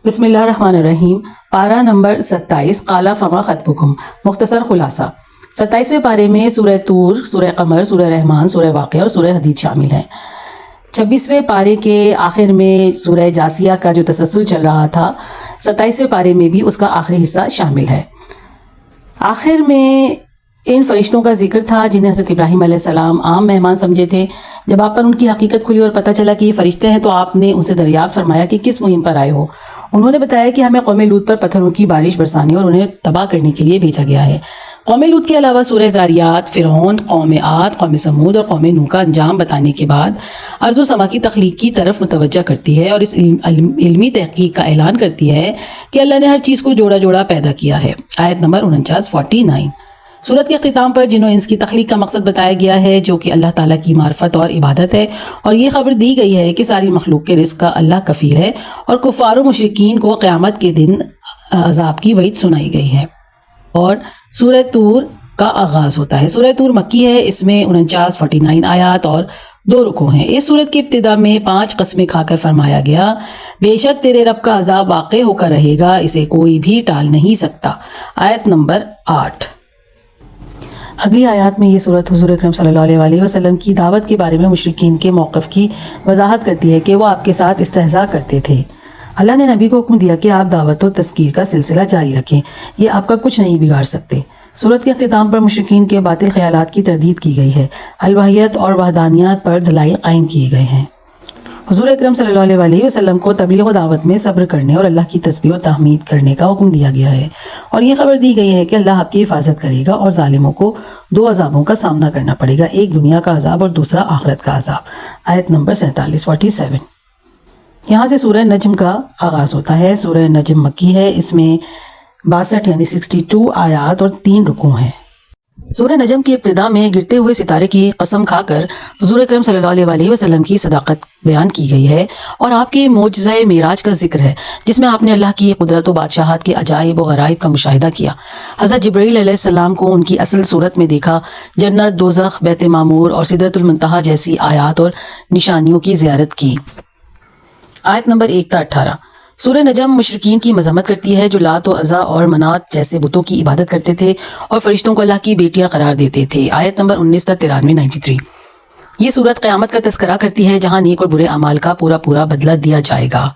بسم اللہ الرحمن الرحیم۔ پارہ نمبر 27 قال فما خطبکم۔ مختصر خلاصہ، 27ویں پارے میں سورہ طور، سورہ قمر، سورہ رحمان، سورہ واقعہ اور سورہ حدید شامل ہیں۔ 26ویں پارے کے آخر میں سورہ جاسیہ کا جو تسلسل چل رہا تھا، 27ویں پارے میں بھی اس کا آخری حصہ شامل ہے۔ آخر میں ان فرشتوں کا ذکر تھا جنہیں حضرت ابراہیم علیہ السلام عام مہمان سمجھے تھے۔ جب آپ پر ان کی حقیقت کھلی اور پتہ چلا کہ یہ فرشتے ہیں تو آپ نے ان سے دریافت فرمایا کہ کس مہم پر آئے ہو؟ انہوں نے بتایا کہ ہمیں قوم لوط پر پتھروں کی بارش برسانے اور انہیں تباہ کرنے کے لیے بھیجا گیا ہے۔ قوم لوط کے علاوہ سورہ زاریات، فرعون، قوم عاد، قوم سمود اور قوم نوح کا انجام بتانے کے بعد ارض و سما کی تخلیق کی طرف متوجہ کرتی ہے اور اس علمی تحقیق کا اعلان کرتی ہے کہ اللہ نے ہر چیز کو جوڑا جوڑا پیدا کیا ہے۔ آیت نمبر 49۔ سورت کے اختتام پر جن و انس کی تخلیق کا مقصد بتایا گیا ہے جو کہ اللہ تعالیٰ کی معرفت اور عبادت ہے، اور یہ خبر دی گئی ہے کہ ساری مخلوق کے رزق کا اللہ کفیل ہے، اور کفار و مشرکین کو قیامت کے دن عذاب کی وعید سنائی گئی ہے۔ اور سورہ طور کا آغاز ہوتا ہے۔ سورہ طور مکی ہے، اس میں 49 آیات اور 2 رکوع ہیں۔ اس سورت کی ابتدا میں 5 قسمیں کھا کر فرمایا گیا، بے شک تیرے رب کا عذاب واقع ہو کر رہے گا، اسے کوئی بھی ٹال نہیں سکتا۔ آیت نمبر 8۔ اگلی آیات میں یہ سورت حضور اکرم صلی اللہ علیہ وسلم کی دعوت کے بارے میں مشرکین کے موقف کی وضاحت کرتی ہے کہ وہ آپ کے ساتھ استہزاء کرتے تھے۔ اللہ نے نبی کو حکم دیا کہ آپ دعوت و تذکیر کا سلسلہ جاری رکھیں، یہ آپ کا کچھ نہیں بگاڑ سکتے۔ سورت کے اختتام پر مشرکین کے باطل خیالات کی تردید کی گئی ہے، الوہیت اور وحدانیت پر دلائل قائم کیے گئے ہیں۔ حضور اکرم صلی اللہ علیہ وسلم کو تبلیغ و دعوت میں صبر کرنے اور اللہ کی تسبیح و تحمید کرنے کا حکم دیا گیا ہے، اور یہ خبر دی گئی ہے کہ اللہ آپ کی حفاظت کرے گا اور ظالموں کو 2 عذابوں کا سامنا کرنا پڑے گا، ایک دنیا کا عذاب اور دوسرا آخرت کا عذاب۔ آیت نمبر 47۔ یہاں سے سورہ نجم کا آغاز ہوتا ہے۔ سورہ نجم مکی ہے، اس میں 62 یعنی 62 آیات اور 3 رکوع ہیں۔ سورہ نجم کی ابتدا میں گرتے ہوئے ستارے کی قسم کھا کر حضور اکرم صلی اللہ علیہ وسلم کی صداقت بیان کی گئی ہے، اور آپ کے معجزہ معراج کا ذکر ہے جس میں آپ نے اللہ کی قدرت و بادشاہت کے عجائب و غرائب کا مشاہدہ کیا۔ حضرت جبرائیل علیہ السلام کو ان کی اصل صورت میں دیکھا، جنت، دوزخ، بیت معمور اور سدرۃ المنتہا جیسی آیات اور نشانیوں کی زیارت کی۔ آیت نمبر 1 تا 18۔ سورہ نجم مشرکین کی مذمت کرتی ہے جو لات و عزا اور منات جیسے بتوں کی عبادت کرتے تھے اور فرشتوں کو اللہ کی بیٹیاں قرار دیتے تھے۔ آیت نمبر 19 تا 93۔ یہ سورت قیامت کا تذکرہ کرتی ہے جہاں نیک اور برے اعمال کا پورا بدلہ دیا جائے گا۔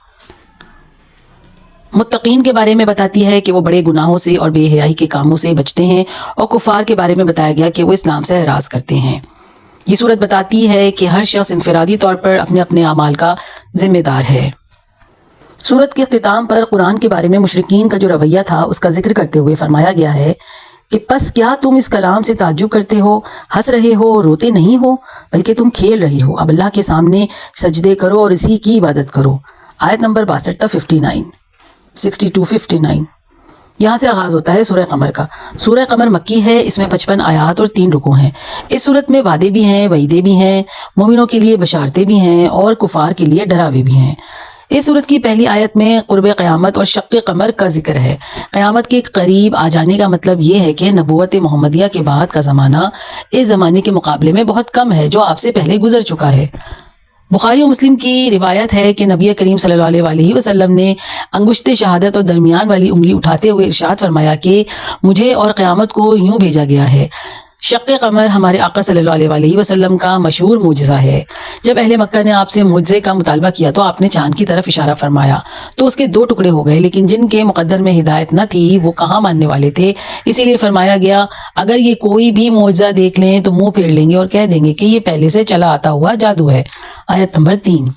متقین کے بارے میں بتاتی ہے کہ وہ بڑے گناہوں سے اور بے حیائی کے کاموں سے بچتے ہیں، اور کفار کے بارے میں بتایا گیا کہ وہ اسلام سے اعراض کرتے ہیں۔ یہ سورت بتاتی ہے کہ ہر شخص انفرادی طور پر اپنے اپنے اعمال کا ذمہ دار ہے۔ سورت کے اختتام پر قرآن کے بارے میں مشرکین کا جو رویہ تھا اس کا ذکر کرتے ہوئے فرمایا گیا ہے کہ پس کیا تم اس کلام سے تعجب کرتے ہو، ہنس رہے ہو، روتے نہیں ہو، بلکہ تم کھیل رہے ہو۔ اب اللہ کے سامنے سجدے کرو اور اسی کی عبادت کرو۔ آیت نمبر 62 تا 59۔ یہاں سے آغاز ہوتا ہے سورہ قمر کا۔ سورہ قمر مکی ہے، اس میں 55 آیات اور 3 رکوع ہیں۔ اس سورت میں وعدے بھی ہیں، وعیدیں بھی ہیں، مومنوں کے لیے بشارتیں بھی ہیں اور کفار کے لیے ڈراوے بھی ہیں۔ اس سورت کی پہلی آیت میں قرب قیامت اور شق قمر کا ذکر ہے۔ قیامت کے قریب آ جانے کا مطلب یہ ہے کہ نبوت محمدیہ کے بعد کا زمانہ اس زمانے کے مقابلے میں بہت کم ہے جو آپ سے پہلے گزر چکا ہے۔ بخاری و مسلم کی روایت ہے کہ نبی کریم صلی اللہ علیہ وسلم نے انگشت شہادت اور درمیان والی انگلی اٹھاتے ہوئے ارشاد فرمایا کہ مجھے اور قیامت کو یوں بھیجا گیا ہے۔ شق قمر ہمارے آقا صلی اللہ علیہ وسلم کا مشہور معجزہ ہے۔ جب اہل مکہ نے آپ سے معجزے کا مطالبہ کیا تو آپ نے چاند کی طرف اشارہ فرمایا تو اس کے 2 ٹکڑے ہو گئے، لیکن جن کے مقدر میں ہدایت نہ تھی وہ کہاں ماننے والے تھے، اسی لیے فرمایا گیا اگر یہ کوئی بھی معجزہ دیکھ لیں تو منہ پھیر لیں گے اور کہہ دیں گے کہ یہ پہلے سے چلا آتا ہوا جادو ہے۔ آیت نمبر 3۔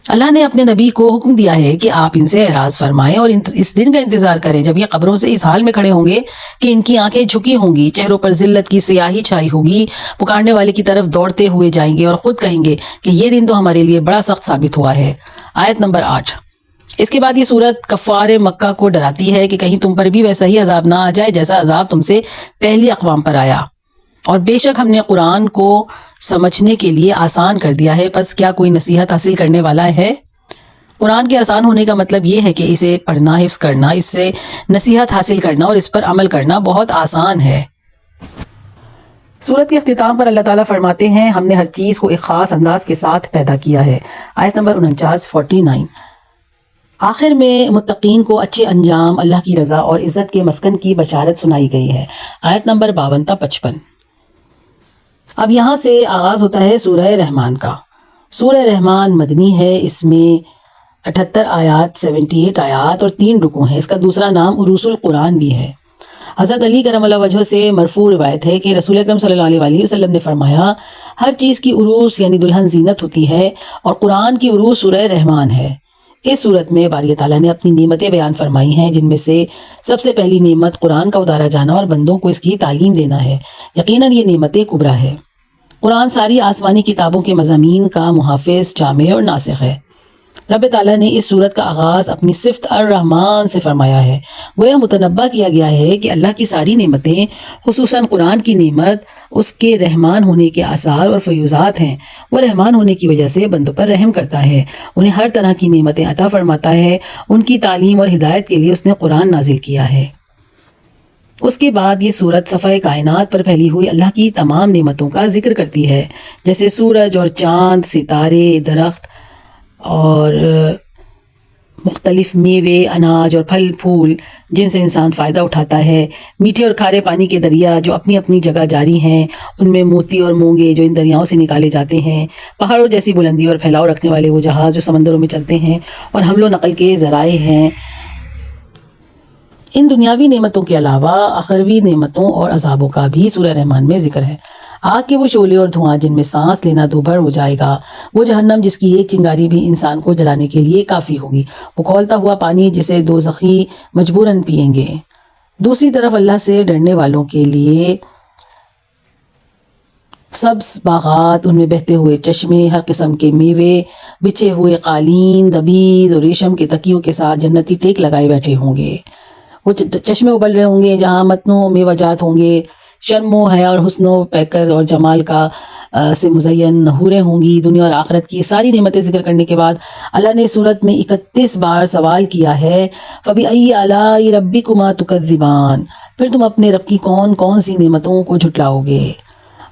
اللہ نے اپنے نبی کو حکم دیا ہے کہ آپ ان سے اعراض فرمائیں اور اس دن کا انتظار کریں جب یہ قبروں سے اس حال میں کھڑے ہوں گے کہ ان کی آنکھیں جھکی ہوں گی، چہروں پر ذلت کی سیاہی چھائی ہوگی، پکارنے والے کی طرف دوڑتے ہوئے جائیں گے اور خود کہیں گے کہ یہ دن تو ہمارے لیے بڑا سخت ثابت ہوا ہے۔ آیت نمبر 8۔ اس کے بعد یہ سورت کفار مکہ کو ڈراتی ہے کہ کہیں تم پر بھی ویسا ہی عذاب نہ آ جائے جیسا عذاب تم سے پہلی اقوام پر آیا، اور بے شک ہم نے قرآن کو سمجھنے کے لیے آسان کر دیا ہے، پس کیا کوئی نصیحت حاصل کرنے والا ہے؟ قرآن کے آسان ہونے کا مطلب یہ ہے کہ اسے پڑھنا، حفظ کرنا، اس سے نصیحت حاصل کرنا اور اس پر عمل کرنا بہت آسان ہے۔ سورت کے اختتام پر اللہ تعالیٰ فرماتے ہیں ہم نے ہر چیز کو ایک خاص انداز کے ساتھ پیدا کیا ہے۔ آیت نمبر 49۔ آخر میں متقین کو اچھے انجام، اللہ کی رضا اور عزت کے مسکن کی بشارت سنائی گئی ہے۔ آیت نمبر 52 تا 55۔ اب یہاں سے آغاز ہوتا ہے سورہ رحمان کا۔ سورہ رحمان مدنی ہے، اس میں 78 آیات، 78 آیات اور 3 رکوع ہیں۔ اس کا دوسرا نام عروس القرآن بھی ہے۔ حضرت علی کرم اللہ وجہ سے مرفوع روایت ہے کہ رسول اکرم صلی اللہ علیہ وسلم نے فرمایا، ہر چیز کی عروس یعنی دلہن زینت ہوتی ہے، اور قرآن کی عروس سورہ رحمان ہے۔ اس صورت میں باری تعالیٰ نے اپنی نعمتیں بیان فرمائی ہیں، جن میں سے سب سے پہلی نعمت قرآن کا اتارا جانا اور بندوں کو اس کی تعلیم دینا ہے۔ یقیناً یہ نعمت کبریٰ ہے۔ قرآن ساری آسمانی کتابوں کے مضامین کا محافظ، جامع اور ناسخ ہے۔ رب تعالیٰ نے اس صورت کا آغاز اپنی صفت الرحمن سے فرمایا ہے۔ گویا متنبہ کیا گیا ہے کہ اللہ کی ساری نعمتیں، خصوصاً قرآن کی نعمت، اس کے رحمان ہونے کے آثار اور فیوزات ہیں۔ وہ رحمان ہونے کی وجہ سے بندوں پر رحم کرتا ہے، انہیں ہر طرح کی نعمتیں عطا فرماتا ہے۔ ان کی تعلیم اور ہدایت کے لیے اس نے قرآن نازل کیا ہے۔ اس کے بعد یہ صورت صفحہ کائنات پر پھیلی ہوئی اللہ کی تمام نعمتوں کا ذکر کرتی ہے، جیسے سورج اور چاند، ستارے، درخت اور مختلف میوے، اناج اور پھل پھول جن سے انسان فائدہ اٹھاتا ہے، میٹھے اور کھارے پانی کے دریا جو اپنی اپنی جگہ جاری ہیں، ان میں موتی اور مونگے جو ان دریاؤں سے نکالے جاتے ہیں، پہاڑوں جیسی بلندی اور پھیلاؤ رکھنے والے وہ جہاز جو سمندروں میں چلتے ہیں اور حمل و نقل کے ذرائع ہیں۔ ان دنیاوی نعمتوں کے علاوہ اخروی نعمتوں اور عذابوں کا بھی سورہ رحمان میں ذکر ہے۔ آگ کے وہ شعلے اور دھواں جن میں سانس لینا دوبھر ہو جائے گا، وہ جہنم جس کی ایک چنگاری بھی انسان کو جلانے کے لیے کافی ہوگی، وہ کھولتا ہوا پانی جسے دوزخی مجبوراً پئیں گے۔ دوسری طرف اللہ سے ڈرنے والوں کے لیے سبز باغات، ان میں بہتے ہوئے چشمے، ہر قسم کے میوے، بچھے ہوئے قالین، دبیز اور ریشم کے تکیوں کے ساتھ جنتی ٹیک لگائے بیٹھے ہوں گے۔ وہ چشمے ابل رہے ہوں گے جہاں متنوع میوہ جات ہوں گے، شرم و حیا اور حسن و پیکر اور جمال کا سے مزین حوریں ہوں گی۔ دنیا اور آخرت کی ساری نعمتیں ذکر کرنے کے بعد اللہ نے صورت میں 31 بار سوال کیا ہے، فَبِأَيِّ آلَاءِ رَبِّكُمَا تُكَذِّبَانِ، پھر تم اپنے رب کی کون کون سی نعمتوں کو جھٹلاؤ گے؟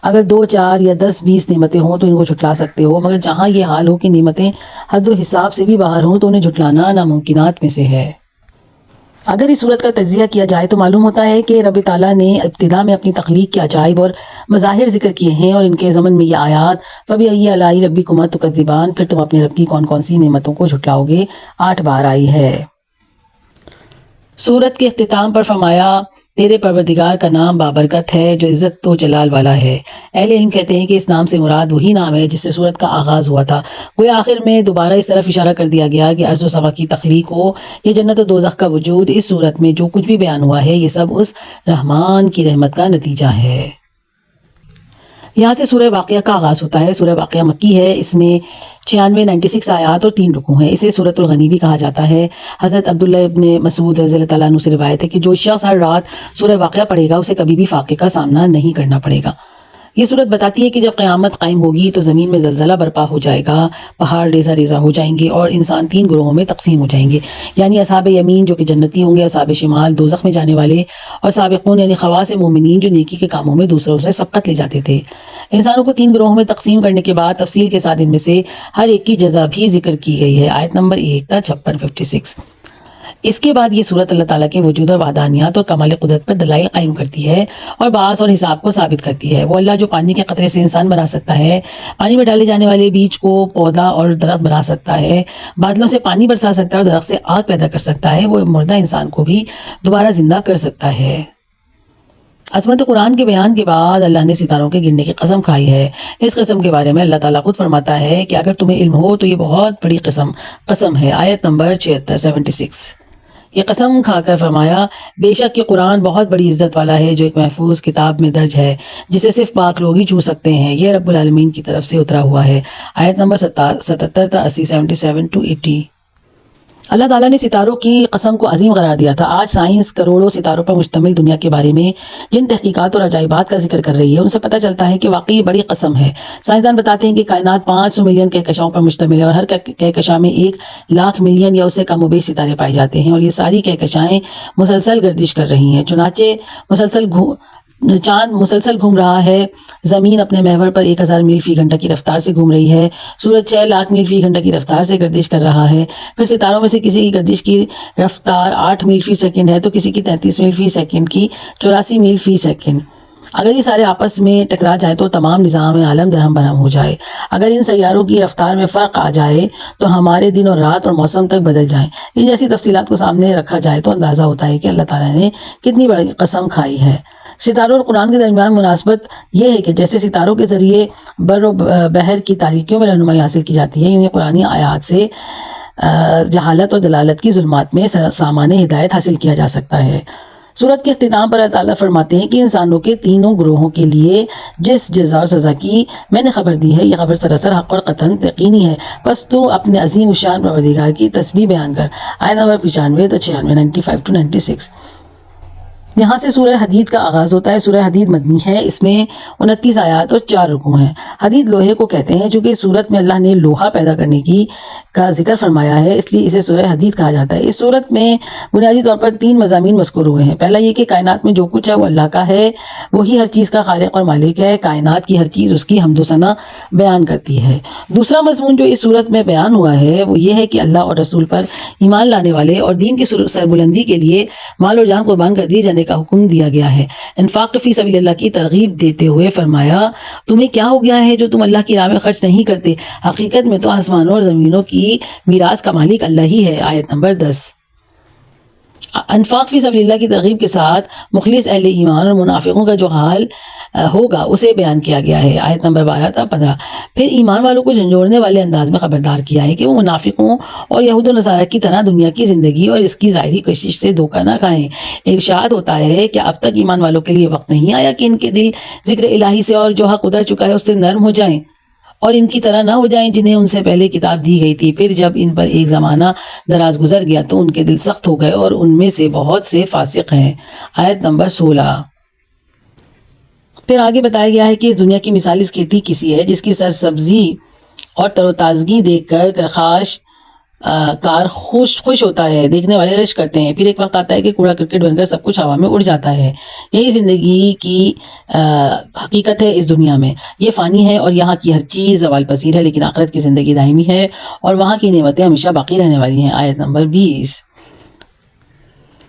اگر 2، 4 یا 10، 20 نعمتیں ہوں تو ان کو جھٹلا سکتے ہو، مگر جہاں یہ حال ہو کہ نعمتیں حد و حساب سے بھی باہر ہوں تو انہیں جھٹلانا ناممکنات میں سے ہے۔ اگر اس صورت کا تجزیہ کیا جائے تو معلوم ہوتا ہے کہ رب تعالیٰ نے ابتدا میں اپنی تخلیق کے عجائب اور مظاہر ذکر کیے ہیں، اور ان کے ضمن میں یہ آیات فَبِأَيِّ آلَاءِ رَبِّكُمَا تُكَذِّبَانِ، پھر تم اپنے رب کی کون کون سی نعمتوں کو جھٹلاؤ گے، 8 بار آئی ہے۔ سورت کے اختتام پر فرمایا، تیرے پروردگار کا نام بابرکت ہے جو عزت و جلال والا ہے۔ اہل علم کہتے ہیں کہ اس نام سے مراد وہی نام ہے جس سے سورت کا آغاز ہوا تھا۔ وہ آخر میں دوبارہ اس طرف اشارہ کر دیا گیا کہ ارض و سما کی تخلیق ہو، یہ جنت و دوزخ کا وجود، اس صورت میں جو کچھ بھی بیان ہوا ہے یہ سب اس رحمان کی رحمت کا نتیجہ ہے۔ یہاں سے سورہ واقعہ کا آغاز ہوتا ہے۔ سورہ واقعہ مکی ہے، اس میں 96 آیات اور 3 رکوع ہیں۔ اسے سورۃ الغنی بھی کہا جاتا ہے۔ حضرت عبداللہ ابن مسعود رضی اللہ تعالیٰ عنہ سے روایت ہے کہ جو شخص ہر رات سورہ واقعہ پڑھے گا اسے کبھی بھی فاقے کا سامنا نہیں کرنا پڑے گا۔ یہ صورت بتاتی ہے کہ جب قیامت قائم ہوگی تو زمین میں زلزلہ برپا ہو جائے گا، پہاڑ ریزہ ریزہ ہو جائیں گے اور انسان 3 گروہوں میں تقسیم ہو جائیں گے، یعنی اصحاب یمین جو کہ جنتی ہوں گے، اصحاب شمال دوزخ میں جانے والے، اور سابقون یعنی خواص مومنین جو نیکی کے کاموں میں دوسروں سے سبقت لے جاتے تھے۔ انسانوں کو 3 گروہوں میں تقسیم کرنے کے بعد تفصیل کے ساتھ ان میں سے ہر ایک کی جزا بھی ذکر کی گئی ہے۔ آیت نمبر 1 تا 56، 56۔ اس کے بعد یہ صورت اللہ تعالیٰ کے وجود اور وحدانیت اور کمال قدرت پر دلائل قائم کرتی ہے اور بعث اور حساب کو ثابت کرتی ہے۔ وہ اللہ جو پانی کے قطرے سے انسان بنا سکتا ہے، پانی میں ڈالے جانے والے بیج کو پودا اور درخت بنا سکتا ہے، بادلوں سے پانی برسا سکتا ہے اور درخت سے آگ پیدا کر سکتا ہے، وہ مردہ انسان کو بھی دوبارہ زندہ کر سکتا ہے۔ عظمت قرآن کے بیان کے بعد اللہ نے ستاروں کے گرنے کی قسم کھائی ہے۔ اس قسم کے بارے میں اللہ تعالیٰ خود فرماتا ہے کہ اگر تمہیں علم ہو تو یہ بہت بڑی قسم ہے۔ آیت نمبر 76، 76۔ یہ قسم کھا کر فرمایا، بے شک یہ قرآن بہت بڑی عزت والا ہے جو ایک محفوظ کتاب میں درج ہے جسے صرف پاک لوگ ہی چھو سکتے ہیں، یہ رب العالمین کی طرف سے اترا ہوا ہے۔ آیت نمبر 77 تا 80، 77 to 80۔ اللہ تعالیٰ نے ستاروں کی قسم کو عظیم قرار دیا تھا۔ آج سائنس کروڑوں ستاروں پر مشتمل دنیا کے بارے میں جن تحقیقات اور عجائبات کا ذکر کر رہی ہے ان سے پتہ چلتا ہے کہ واقعی بڑی قسم ہے۔ سائنسدان بتاتے ہیں کہ کائنات 500 ملین کہکشاؤں پر مشتمل ہے اور ہر کہکشاں میں 1 لاکھ ملین یا اس سے کم و بیش ستارے پائے جاتے ہیں، اور یہ ساری کہکشائیں مسلسل گردش کر رہی ہیں، چنانچہ مسلسل چاند مسلسل گھوم رہا ہے، زمین اپنے محور پر 1000 میل فی گھنٹہ کی رفتار سے گھوم رہی ہے، سورج 6 لاکھ میل فی گھنٹہ کی رفتار سے گردش کر رہا ہے، پھر ستاروں میں سے کسی کی گردش کی رفتار 8 میل فی سیکنڈ ہے تو کسی کی 33 میل فی سیکنڈ کی 84 میل فی سیکنڈ۔ اگر یہ سارے آپس میں ٹکرا جائیں تو تمام نظام عالم درہم برہم ہو جائے۔ اگر ان سیاروں کی رفتار میں فرق آ جائے تو ہمارے دن اور رات اور موسم تک بدل جائیں۔ ان جیسی تفصیلات کو سامنے رکھا جائے تو اندازہ ہوتا ہے کہ اللہ تعالیٰ نے کتنی بڑی قسم کھائی ہے۔ ستاروں اور قرآن کے درمیان مناسبت یہ ہے کہ جیسے ستاروں کے ذریعے بر و بحر کی تاریکیوں میں رہنمائی حاصل کی جاتی ہے، انہیں قرآنی آیات سے جہالت اور دلالت کی ظلمات میں سامان ہدایت حاصل کیا جا سکتا ہے۔ سورت کے اختتام پر اللہ تعالیٰ فرماتے ہیں کہ انسانوں کے تینوں گروہوں کے لیے جس جزا اور سزا کی میں نے خبر دی ہے، یہ خبر سراسر حق اور قطعاً یقینی ہے، پس تو اپنے عظیم الشان پروردگار کی تسبیح بیان کر۔ آیت نمبر 95 تا 96 95 to 96۔ یہاں سے سورہ حدید کا آغاز ہوتا ہے۔ سورہ حدید مدنی ہے، اس میں 29 آیات اور 4 رکوع ہیں۔ حدید لوہے کو کہتے ہیں، چونکہ اس سورت میں اللہ نے لوہا پیدا کرنے کا ذکر فرمایا ہے، اس لیے اسے سورہ حدید کہا جاتا ہے۔ اس سورت میں بنیادی طور پر 3 مضامین مذکور ہوئے ہیں۔ پہلا یہ کہ کائنات میں جو کچھ ہے وہ اللہ کا ہے، وہی ہر چیز کا خالق اور مالک ہے، کائنات کی ہر چیز اس کی حمد و ثنا بیان کرتی ہے۔ دوسرا مضمون جو اس سورت میں بیان ہوا ہے وہ یہ ہے کہ اللہ اور رسول پر ایمان لانے والے اور دین کی سربلندی کے لیے مال اور جان قربان کر دیے جانے کا حکم دیا گیا ہے۔ انفاق فی سبیل اللہ کی ترغیب دیتے ہوئے فرمایا، تمہیں کیا ہو گیا ہے جو تم اللہ کی راہ میں خرچ نہیں کرتے؟ حقیقت میں تو آسمانوں اور زمینوں کی میراث کا مالک اللہ ہی ہے۔ آیت نمبر 10۔ انفاق فی سبیل اللہ کی ترغیب کے ساتھ مخلص اہل ایمان اور منافقوں کا جو حال ہوگا اسے بیان کیا گیا ہے۔ آیت نمبر 12 تا 15۔ پھر ایمان والوں کو جھنجھوڑنے والے انداز میں خبردار کیا ہے کہ وہ منافقوں اور یہود و نصارہ کی طرح دنیا کی زندگی اور اس کی ظاہری کشش سے دھوکہ نہ کھائیں۔ ارشاد ہوتا ہے کہ اب تک ایمان والوں کے لیے وقت نہیں آیا کہ ان کے دل ذکر الہی سے اور جو حق اتر چکا ہے اس سے نرم ہو جائیں اور ان کی طرح نہ ہو جائیں جنہیں ان سے پہلے کتاب دی گئی تھی، پھر جب ان پر ایک زمانہ دراز گزر گیا تو ان کے دل سخت ہو گئے اور ان میں سے بہت سے فاسق ہیں۔ آیت نمبر 16۔ پھر آگے بتایا گیا ہے کہ اس دنیا کی مثال اس کھیتی کسی ہے جس کی سرسبزی اور تر و تازگی دیکھ کر کارخاش کار خوش ہوتا ہے، دیکھنے والے رشک کرتے ہیں، پھر ایک وقت آتا ہے کہ کوڑا کرکٹ بن کر سب کچھ ہوا میں اڑ جاتا ہے۔ یہی زندگی کی حقیقت ہے اس دنیا میں، یہ فانی ہے اور یہاں کی ہر چیز زوال پذیر ہے، لیکن آخرت کی زندگی دائمی ہے اور وہاں کی نعمتیں ہمیشہ باقی رہنے والی ہیں۔ آیت نمبر 20۔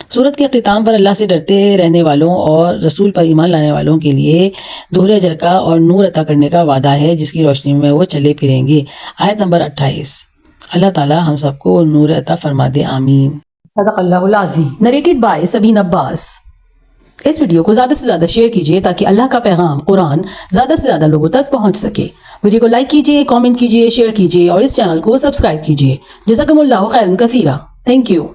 سورت کے اختتام پر اللہ سے ڈرتے رہنے والوں اور رسول پر ایمان لانے والوں کے لیے دوہرے اجر کا اور نور عطا کرنے کا وعدہ ہے جس کی روشنی میں وہ چلے پھریں گے۔ آیت نمبر 28۔ اللہ تعالی ہم سب کو نور عطا فرما دے، آمین۔ صدق اللہ العظیم۔ Narrated by Sabeen Abbas. اس ویڈیو کو زیادہ سے زیادہ شیئر کیجئے تاکہ اللہ کا پیغام قرآن زیادہ سے زیادہ لوگوں تک پہنچ سکے۔ ویڈیو کو لائک کیجئے، کامنٹ کیجئے، شیئر کیجئے اور اس چینل کو سبسکرائب کیجئے۔ جزاکم اللہ خیرا کثیرا۔ Thank you.